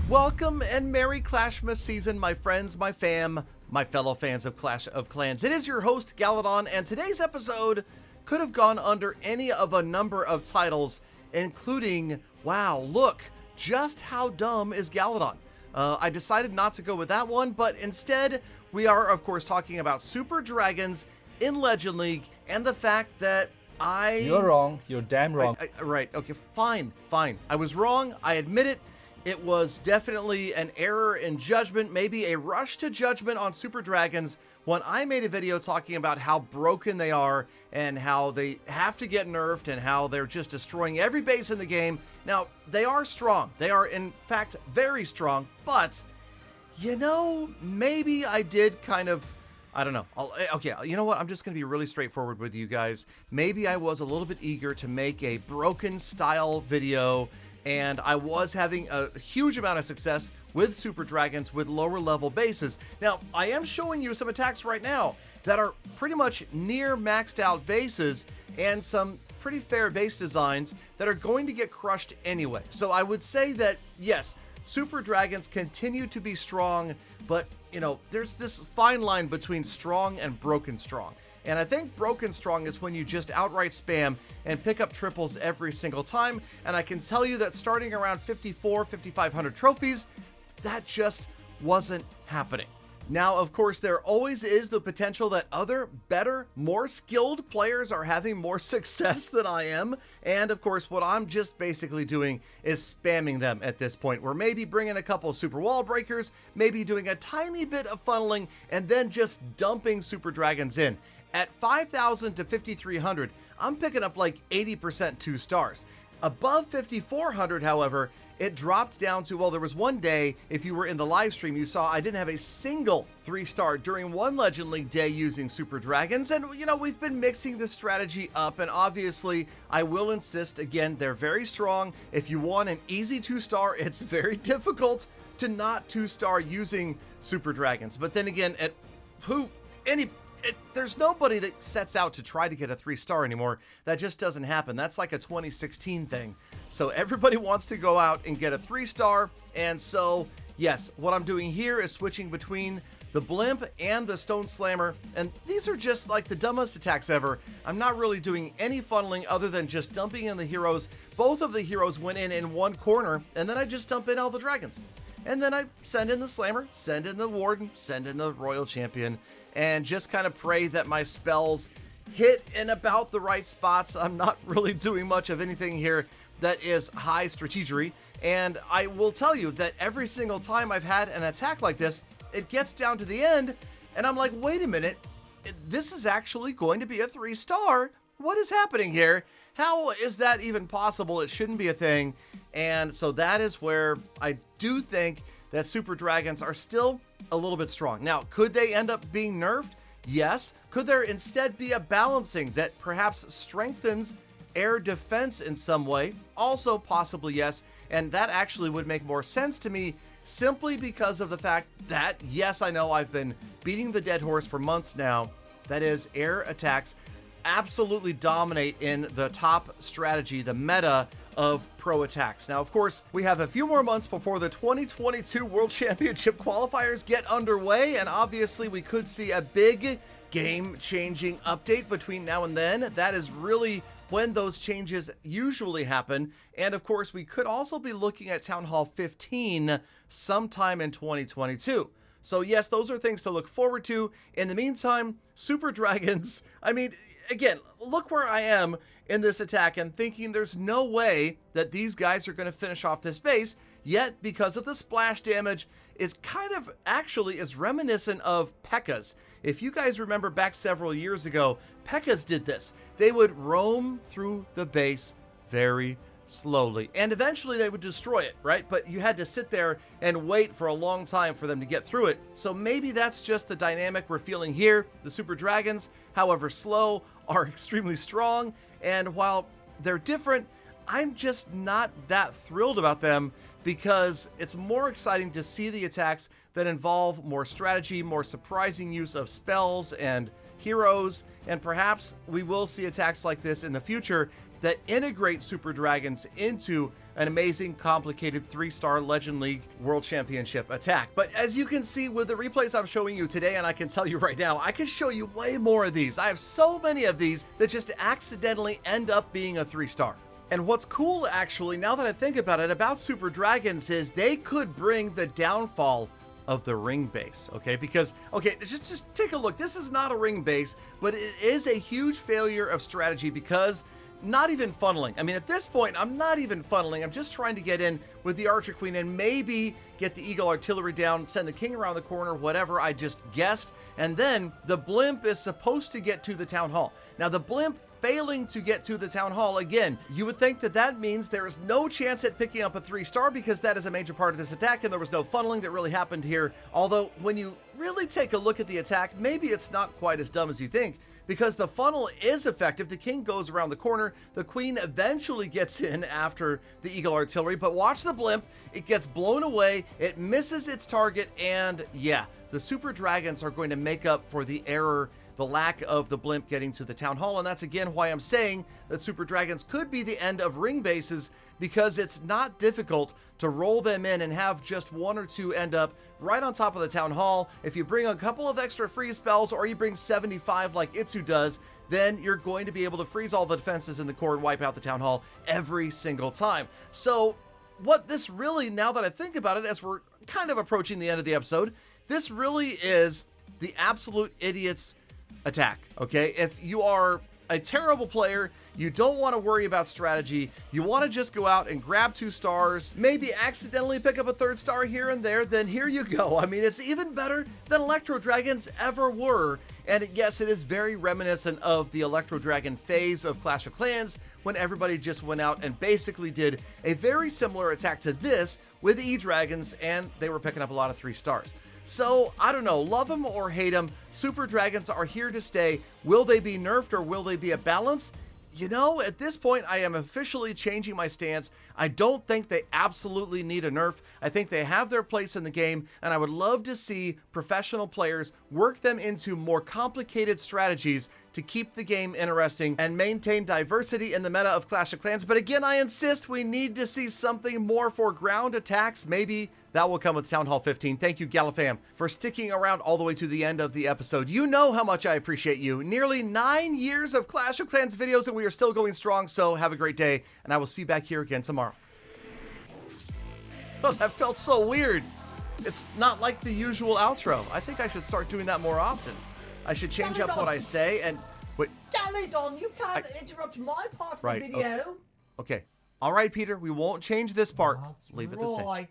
Welcome and Merry Clashmas season, my friends, my fam, my fellow fans of Clash of Clans. It is your host, Galadon, and today's episode could have gone under any of a number of titles, including, wow, look, just how dumb is Galadon? I decided not to go with that one, but instead, we are, of course, talking about Super Dragons in Legend League and the fact that You're wrong. You're damn wrong. Right, okay, fine. I was wrong, I admit it. It was definitely an error in judgment, maybe a rush to judgment on Super Dragons when I made a video talking about how broken they are and how they have to get nerfed and how they're just destroying every base in the game. Now, they are strong. They are, in fact, very strong, but, you know, maybe I did kind of, I don't know. Okay, you know what? I'm just going to be really straightforward with you guys. Maybe I was a little bit eager to make a broken style video, and I was having a huge amount of success with Super Dragons with lower level bases. Now, I am showing you some attacks right now that are pretty much near maxed out bases and some pretty fair base designs that are going to get crushed anyway. So I would say that, yes, Super Dragons continue to be strong, but, you know, there's this fine line between strong and broken strong. And I think broken strong is when you just outright spam and pick up triples every single time. And I can tell you that starting around 5,500 trophies, that just wasn't happening. Now, of course, there always is the potential that other, better, more skilled players are having more success than I am. And of course, what I'm just basically doing is spamming them at this point. We're maybe bringing a couple of super wall breakers, maybe doing a tiny bit of funneling, and then just dumping Super Dragons in. At 5,000 to 5,300, I'm picking up like 80% 2 stars. Above 5,400, however, it dropped down to, well, there was one day, if you were in the live stream, you saw I didn't have a single 3-star during one Legend League day using Super Dragons. And, you know, we've been mixing this strategy up, and obviously, I will insist, again, they're very strong. If you want an easy 2-star, it's very difficult to not 2-star using Super Dragons. But then again, there's nobody that sets out to try to get a 3-star anymore. That just doesn't happen. That's like a 2016 thing. So everybody wants to go out and get a 3-star. And so, yes, what I'm doing here is switching between the Blimp and the Stone Slammer. And these are just like the dumbest attacks ever. I'm not really doing any funneling other than just dumping in the heroes. Both of the heroes went in one corner, and then I just dump in all the dragons. And then I send in the Slammer, send in the Warden, send in the Royal Champion, and just kind of pray that my spells hit in about the right spots. I'm not really doing much of anything here that is high strategery. And I will tell you that every single time I've had an attack like this, it gets down to the end, and I'm like, wait a minute, this is actually going to be a 3-star? What is happening here? How is that even possible? It shouldn't be a thing. And so that is where I do think that Super Dragons are still a little bit strong. Now, could they end up being nerfed? Yes. Could there instead be a balancing that perhaps strengthens air defense in some way? Also, possibly yes. And that actually would make more sense to me simply because of the fact that, yes, I know I've been beating the dead horse for months now. That is, air attacks absolutely dominate in the top strategy, the meta of pro attacks. Now, of course, we have a few more months before the 2022 World Championship qualifiers get underway, and obviously we could see a big game-changing update between now and then. That is really when those changes usually happen. And of course, we could also be looking at Town Hall 15 sometime in 2022. So yes, those are things to look forward to. In the meantime, Super Dragons, I mean, again, look where I am in this attack and thinking there's no way that these guys are going to finish off this base, yet because of the splash damage, it's kind of actually is reminiscent of P.E.K.K.A.'s. If you guys remember back several years ago, P.E.K.K.A.'s did this. They would roam through the base very slowly, and eventually they would destroy it, right? But you had to sit there and wait for a long time for them to get through it. So maybe that's just the dynamic we're feeling here. The Super Dragons, however slow, are extremely strong, and while they're different, I'm just not that thrilled about them because it's more exciting to see the attacks that involve more strategy, more surprising use of spells and heroes, and perhaps we will see attacks like this in the future that integrate Super Dragons into an amazing, complicated 3-star Legend League World Championship attack. But as you can see with the replays I'm showing you today, and I can tell you right now, I can show you way more of these. I have so many of these that just accidentally end up being a 3-star. And what's cool, actually, now that I think about it, about Super Dragons is they could bring the downfall of the ring base, okay? Because, okay, just take a look. This is not a ring base, but it is a huge failure of strategy because not even funneling. I mean, at this point, I'm not even funneling. I'm just trying to get in with the Archer Queen and maybe get the Eagle Artillery down, send the King around the corner, whatever I just guessed. And then the blimp is supposed to get to the Town Hall. Now, the blimp failing to get to the Town Hall, again, you would think that that means there is no chance at picking up a 3-star because that is a major part of this attack and there was no funneling that really happened here. Although, when you really take a look at the attack, maybe it's not quite as dumb as you think, because the funnel is effective. The King goes around the corner. The Queen eventually gets in after the Eagle Artillery, but watch the blimp. It gets blown away. It misses its target, and yeah, the Super Dragons are going to make up for the error, the lack of the blimp getting to the Town Hall. And that's again why I'm saying that Super Dragons could be the end of ring bases, because it's not difficult to roll them in and have just 1 or 2 end up right on top of the Town Hall. If you bring a couple of extra freeze spells, or you bring 75 like Itsu does, then you're going to be able to freeze all the defenses in the core and wipe out the Town Hall every single time. So what this really, now that I think about it, as we're kind of approaching the end of the episode, this really is the absolute idiot's attack, okay? If you are a terrible player, you don't want to worry about strategy, you want to just go out and grab 2 stars, maybe accidentally pick up a 3rd star here and there, then here you go. I mean, it's even better than Electro Dragons ever were. And yes, it is very reminiscent of the Electro Dragon phase of Clash of Clans, when everybody just went out and basically did a very similar attack to this with E-Dragons, and they were picking up a lot of 3 stars. So, I don't know, love them or hate them, Super Dragons are here to stay. Will they be nerfed or will they be a balance? You know, at this point, I am officially changing my stance. I don't think they absolutely need a nerf. I think they have their place in the game, and I would love to see professional players work them into more complicated strategies to keep the game interesting and maintain diversity in the meta of Clash of Clans. But again, I insist we need to see something more for ground attacks. Maybe that will come with Town Hall 15. Thank you, Galafam, for sticking around all the way to the end of the episode. You know how much I appreciate you. Nearly 9 years of Clash of Clans videos, and we are still going strong, so have a great day, and I will see you back here again tomorrow. Oh, that felt so weird. It's not like the usual outro. I think I should start doing that more often. I should change up what I say and... Wait. Galadon, you can't interrupt my part of the video. Okay. All right, Peter, we won't change this part. Leave it the same. Right.